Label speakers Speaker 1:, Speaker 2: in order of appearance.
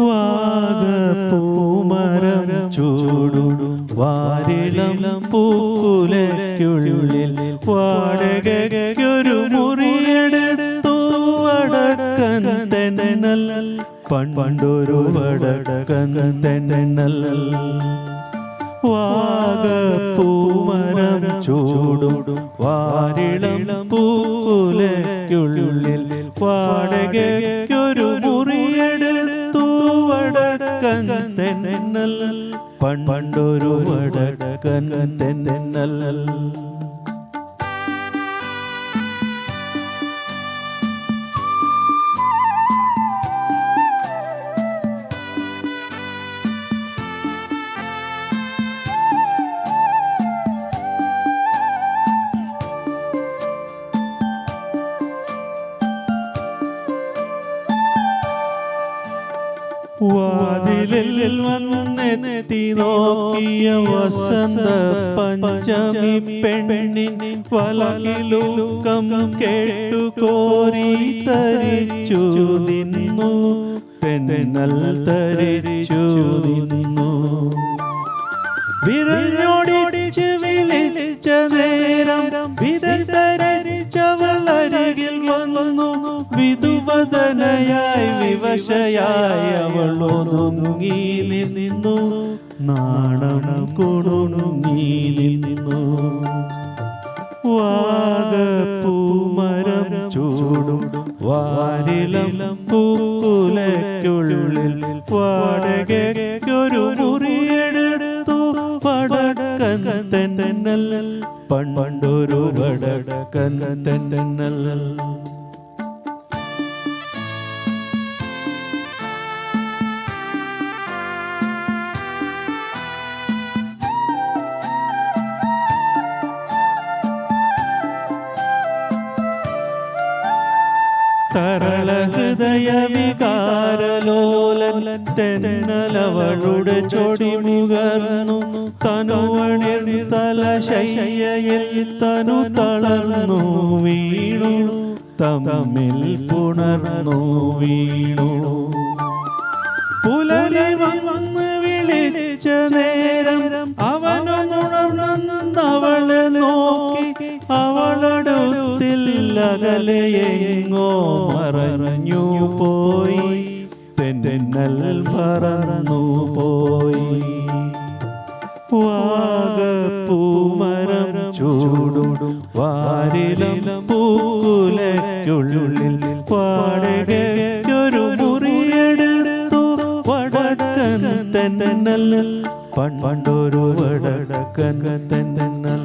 Speaker 1: വാഗപ്പൂമരം ചൂടും വാരിളം പൂക്കുലയ്ക്കുള്ളിൽ വാടകയ്ക്കൊരു മുറിയെടുത്തു വടക്കൻ തെന്നൽ പണ്ടൊരു വടക്കൻ തെന്നൽ. വാഗപ്പൂമരം ചൂടും വാരിളം പൂക്കുലയ്ക്കുള്ളിൽ വാടകയ്ക്കൊരു മുറിയെടുത്തു വടക്കൻ തെന്നൽ പണ്ടൊരു വടക്കൻ തെന്നൽ. വാതിലിൽ വന്നെത്തി നോക്കിയ വസന്ത പഞ്ചമി പെണ്ണിൻ വലകിലുക്കം കേട്ടു കോരി തരിച്ചു നിന്നു തെന്നൽ തരിച്ചു നിന്നു. വിരലോടിച്ച് വിളിച്ച നേരം വിരൽ തരിച്ചവൾ അരികിൽ വന്നു. വിധുവദനയായി വിവശയായി അവൾ ഒതുങ്ങി നിന്നു. നാണം കൊടുങ്ങി നിന്നു. വാഗപ്പൂമരം ചൂടും വാരിളം പൂക്കുലയ്ക്കുള്ളിൽ വാടകയ്ക്കൊരു മുറിയെടുത്തു വടക്കൻ തെന്നൽ പണ്ടൊരു വടക്കൻ തെന്നൽ. തരള ഹൃദയ വികാരലോലൻ തെന്നലവളുടെ ചൊടിമുകർന്നു. തനുവണിർ തലശയ്യയിൽ തനു തളർന്നു വീണു. തമ്മിൽ പുണർന്നു വീണു. പുലരി വന്ന് വിളിച്ച നേരം അവനുണർന്നവളെ നോക്കി. അവളടുത്തിൽ അകലെയെങ്ങോ മറഞ്ഞു പോയി. തെന്നൽ മറന്നു പോയി. വാഗപ്പൂമരം ചൂടും വാരിളം പൂക്കുലയ്ക്കുള്ളിൽ വാടകയ്ക്കൊരു മുറിയെടുത്തു വടക്കൻ തെന്നൽ പണ്ടൊരു വടക്കൻ തെന്നൽ.